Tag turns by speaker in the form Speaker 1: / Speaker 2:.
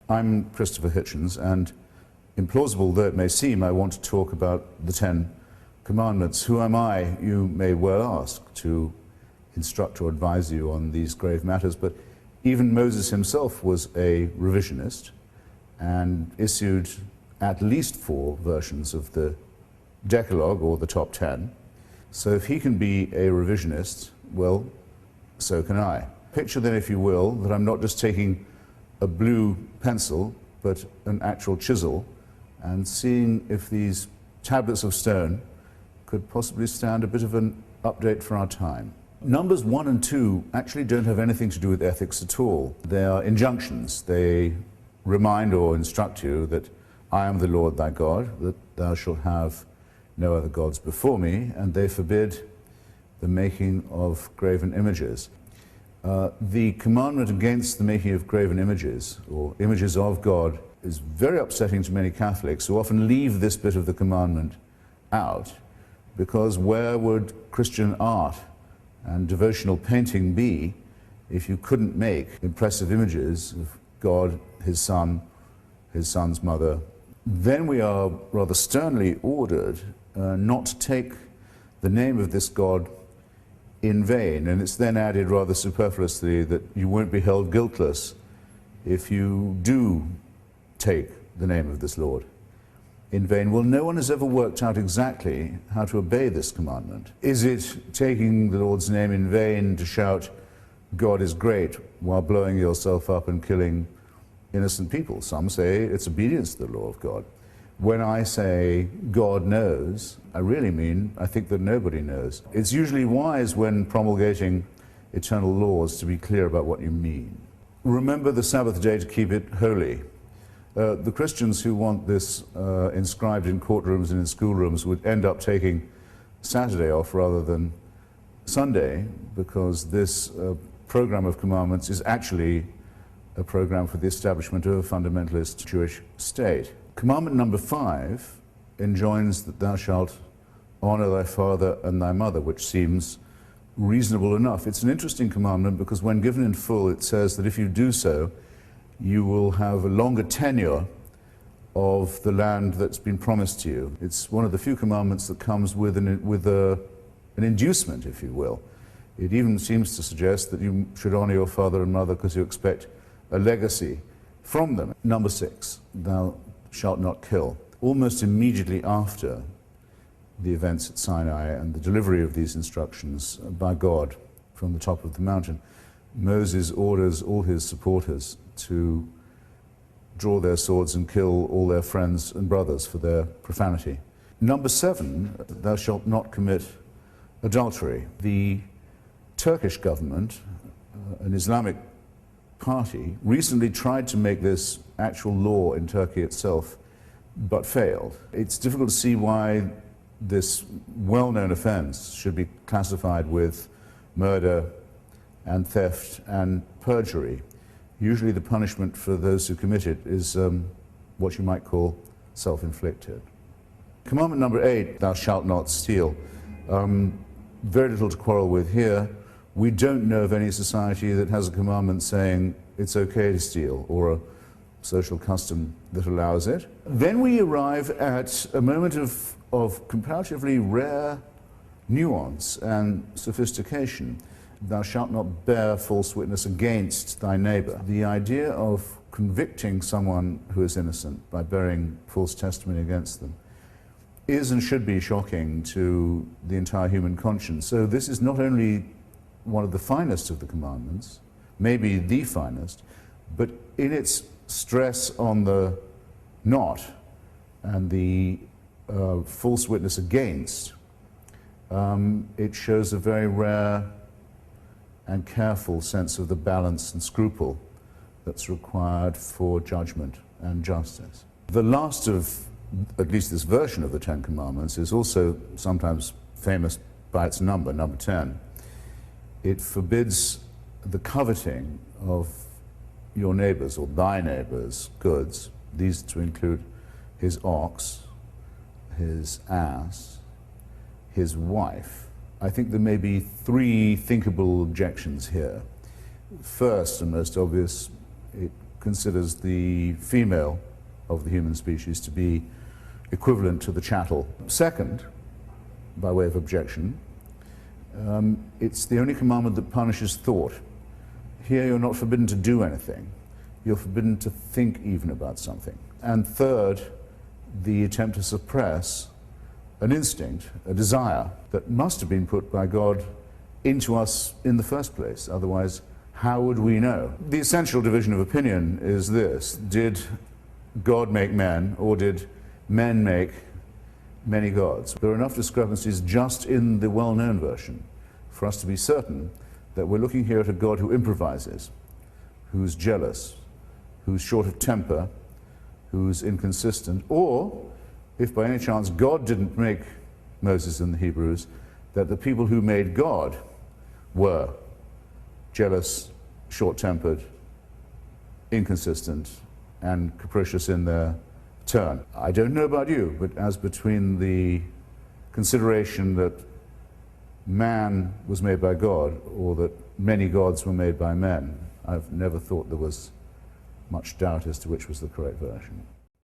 Speaker 1: I'm Christopher Hitchens, and implausible though it may seem, I want to talk about the Ten Commandments. Who am I, you may well ask, to instruct or advise you on these grave matters, but even Moses himself was a revisionist and issued at least 4 versions of the Decalogue, or the top 10. So if he can be a revisionist, well, so can I. Picture then, if you will, that I'm not just taking a blue pencil, but an actual chisel, and seeing if these tablets of stone could possibly stand a bit of an update for our time. Numbers 1 and 2 actually don't have anything to do with ethics at all. They are injunctions. They remind or instruct you that I am the Lord thy God, that thou shalt have no other gods before me, and they forbid the making of graven images. The commandment against the making of graven images, or images of God, is very upsetting to many Catholics who often leave this bit of the commandment out, because where would Christian art and devotional painting be if you couldn't make impressive images of God, his son, his son's mother? Then we are rather sternly ordered not to take the name of this God in vain, and it's then added rather superfluously that you won't be held guiltless if you do take the name of this Lord in vain. Well, no one has ever worked out exactly how to obey this commandment. Is it taking the Lord's name in vain to shout, God is great, while blowing yourself up and killing innocent people? Some say it's obedience to the law of God. When I say God knows, I really mean I think that nobody knows. It's usually wise when promulgating eternal laws to be clear about what you mean. Remember the Sabbath day to keep it holy. The Christians who want this inscribed in courtrooms and in schoolrooms would end up taking Saturday off rather than Sunday, because this program of commandments is actually a program for the establishment of a fundamentalist Jewish state. Commandment number 5 enjoins that thou shalt honor thy father and thy mother, which seems reasonable enough. It's an interesting commandment because when given in full, it says that if you do so, you will have a longer tenure of the land that's been promised to you. It's one of the few commandments that comes with an inducement, if you will. It even seems to suggest that you should honor your father and mother because you expect a legacy from them. Number 6, thou shalt not kill. Almost immediately after the events at Sinai and the delivery of these instructions by God from the top of the mountain, Moses orders all his supporters to draw their swords and kill all their friends and brothers for their profanity. Number 7, thou shalt not commit adultery. The Turkish government, an Islamic party, recently tried to make this actual law in Turkey itself, but failed. It's difficult to see why this well-known offense should be classified with murder and theft and perjury. Usually the punishment for those who commit it is what you might call self-inflicted. Commandment number 8, thou shalt not steal. Very little to quarrel with here. We don't know of any society that has a commandment saying it's okay to steal, or a social custom that allows it. Then we arrive at a moment of comparatively rare nuance and sophistication. Thou shalt not bear false witness against thy neighbor. The idea of convicting someone who is innocent by bearing false testimony against them is and should be shocking to the entire human conscience. So this is not only one of the finest of the commandments, maybe the finest, but in its stress on the not and the false witness against, it shows a very rare and careful sense of the balance and scruple that's required for judgment and justice. The last of, at least this version of the Ten Commandments, is also sometimes famous by its number, number 10. It forbids the coveting of your neighbor's or thy neighbor's goods, these to include his ox, his ass, his wife. I think there may be 3 thinkable objections here. First and most obvious, it considers the female of the human species to be equivalent to the chattel. Second, by way of objection, it's the only commandment that punishes thought. Here you're not forbidden to do anything. You're forbidden to think even about something. And third, the attempt to suppress an instinct, a desire that must have been put by God into us in the first place. Otherwise, how would we know? The essential division of opinion is this: did God make men, or did men make many gods? There are enough discrepancies just in the well-known version for us to be certain that we're looking here at a God who improvises, who's jealous, who's short of temper, who's inconsistent, or, if by any chance God didn't make Moses and the Hebrews, that the people who made God were jealous, short-tempered, inconsistent, and capricious in their turn. I don't know about you, but as between the consideration that man was made by God or that many gods were made by men, I've never thought there was much doubt as to which was the correct version.